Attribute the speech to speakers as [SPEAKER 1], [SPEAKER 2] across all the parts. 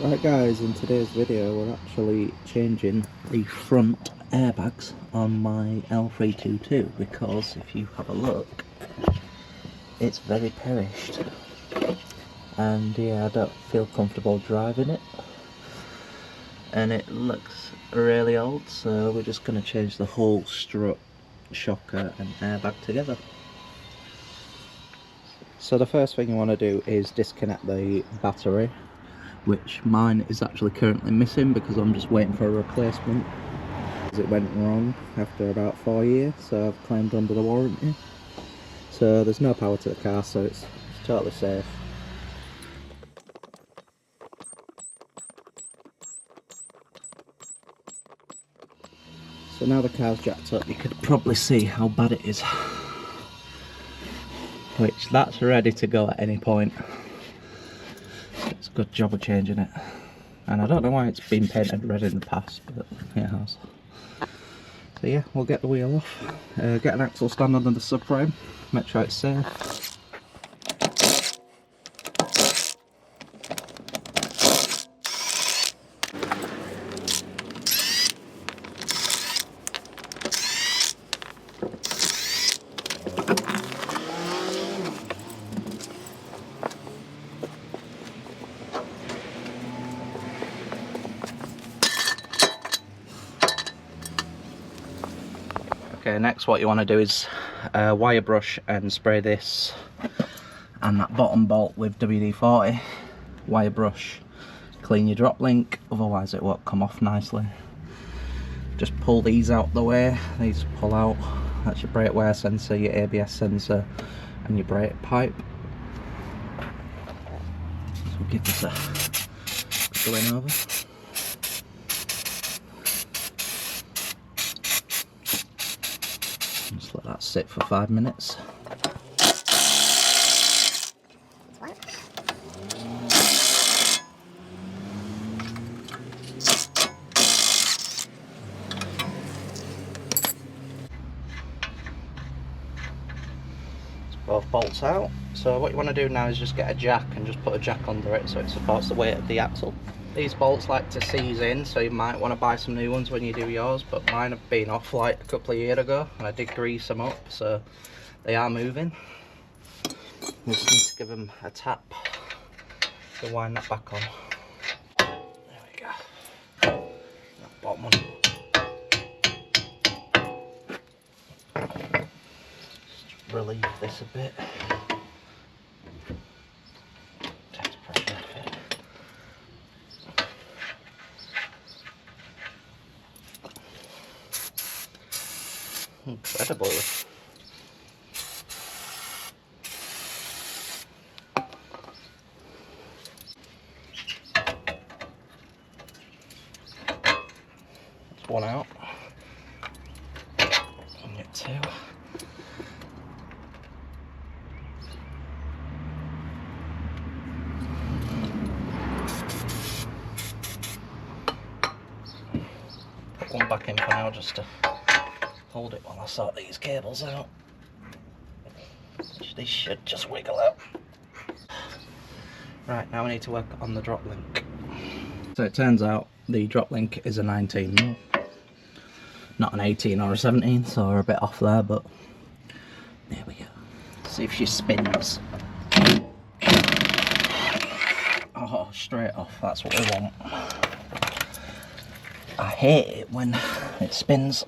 [SPEAKER 1] Right guys, in today's video we're actually changing the front airbags on my L322 because if you have a look, it's very perished and yeah, I don't feel comfortable driving it and it looks really old, so we're just going to change the whole strut, shocker and airbag together. So the first thing you want to do is disconnect the battery, which mine is actually currently missing because I'm just waiting for a replacement. It went wrong after about 4 years, so I've claimed under the warranty. So there's no power to the car, so it's totally safe. So now the car's jacked up, you could probably see how bad it is. Which, that's ready to go at any point. It's a good job of changing it. And I don't know why it's been painted red in the past, but it has. So yeah, we'll get the wheel off, get an axle stand under the subframe, make sure it's safe. Okay, next what you want to do is wire brush and spray this and that bottom bolt with WD-40. Wire brush, clean your drop link, otherwise it won't come off nicely. Just pull these out the way, these pull out. That's your brake wear sensor, your ABS sensor and your brake pipe. So we'll give this a going over. Just let that sit for 5 minutes. Both bolts out. So what you want to do now is just get a jack and just put a jack under it so it supports the weight of the axle. These bolts like to seize in, so you might want to buy some new ones when you do yours, but mine have been off like a couple of years ago and I did grease them up, so they are moving. We just need to give them a tap to wind that back on. There we go. That bottom one. Just relieve this a bit. Takes pressure off it. Incredible. That's one out. And get two. Put one back in for now just to hold it while I sort these cables out. These should just wiggle out. Right, now we need to work on the drop link. So it turns out the drop link is a 19mm, not an 18 or a 17, so we're a bit off there, but there we go. See if she spins. Oh, straight off, that's what we want. I hate it when it spins.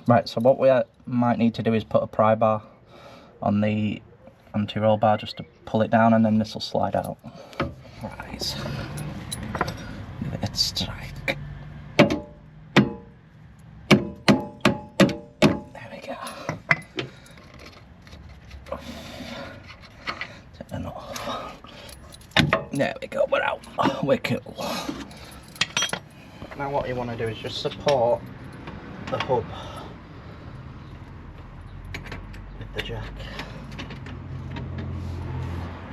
[SPEAKER 1] Right, so what we might need to do is put a pry bar on the anti-roll bar just to pull it down, and then this will slide out. Right, give it a strike. There we go. Take the nut off. There we go, we're out. We're cool. Now what you want to do is just support the hub with the jack,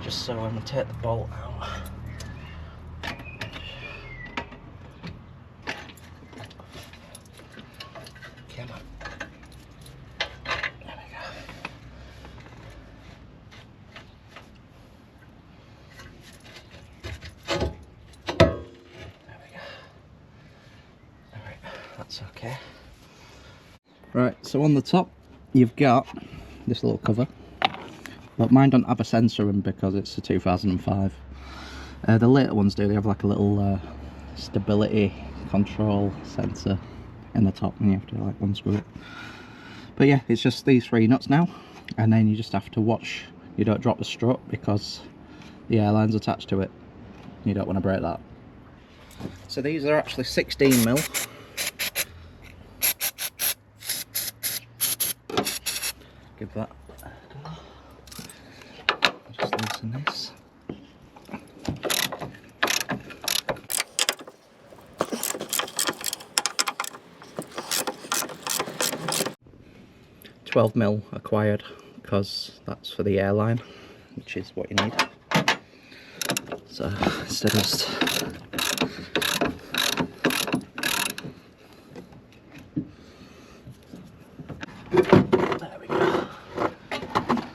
[SPEAKER 1] just so when we take the bolt out, come on, there we go. that's okay. Right, so on the top you've got this little cover, but mine don't have a sensor in because it's a 2005. The later ones do, they have like a little stability control sensor in the top, and you have to like unscrew it. But yeah, it's just these 3 nuts now, and then you just have to watch you don't drop the strut because the airline's attached to it. You don't want to break that. So these are actually 16mm. Give that a go. Just loosen this. $12mm acquired because that's for the airline, which is what you need. So instead of just there we go.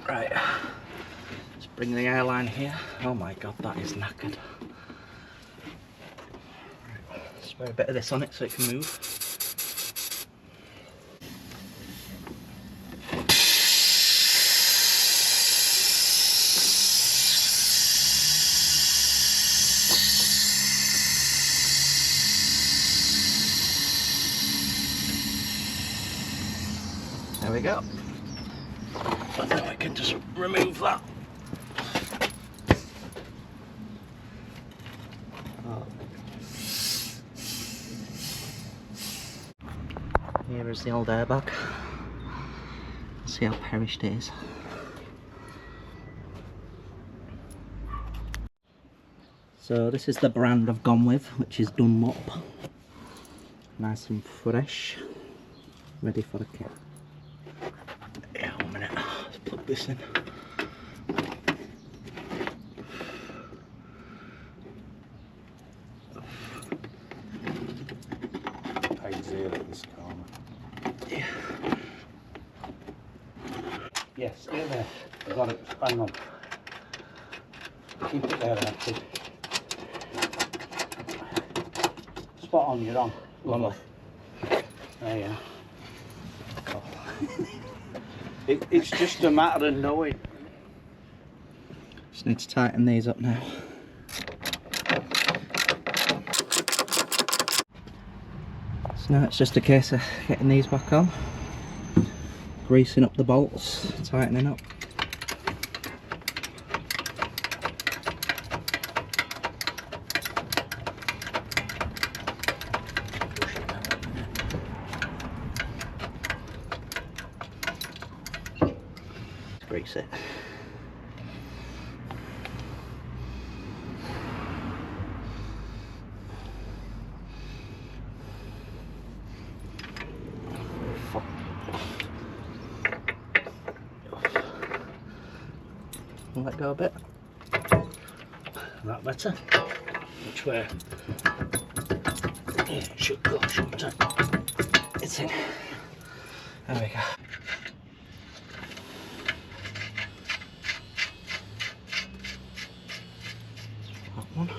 [SPEAKER 1] Right, let's bring the airline here. Oh my god, that is knackered. Right, spray a bit of this on it so it can move. There we go. But then we can just remove that. Here is the old airbag. See how perished it is. So this is the brand I've gone with, which is Dunlop. Nice and fresh. Ready for the kit. Yeah, 1 minute. Let's plug this in.
[SPEAKER 2] This corner. Yeah. Yeah, stay there. I got it. Bang on. Keep it there, actually. Spot on, you're on.
[SPEAKER 1] Lovely.
[SPEAKER 2] There you are. Cool. It's just a matter of knowing.
[SPEAKER 1] Just need to tighten these up now. So now it's just a case of getting these back on, greasing up the bolts, tightening up. Grease it. Let go a bit.
[SPEAKER 2] That better? Which way? Yeah, it should go, shouldn't it?
[SPEAKER 1] It's in. There we go. That one.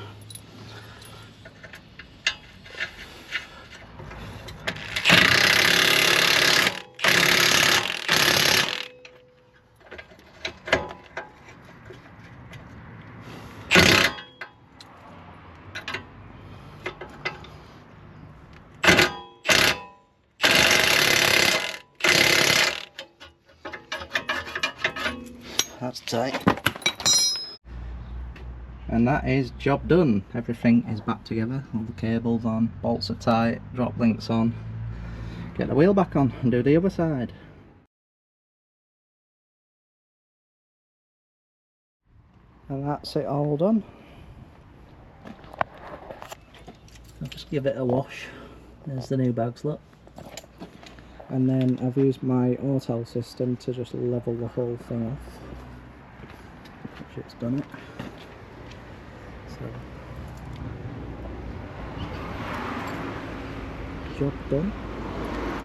[SPEAKER 1] That's tight. And that is job done. Everything is back together, all the cables on, bolts are tight, drop links on. Get the wheel back on and do the other side. And that's it all done. I'll just give it a wash. There's the new bags, look. And then I've used my auto system to just level the whole thing off. Which it's done it. So, job done.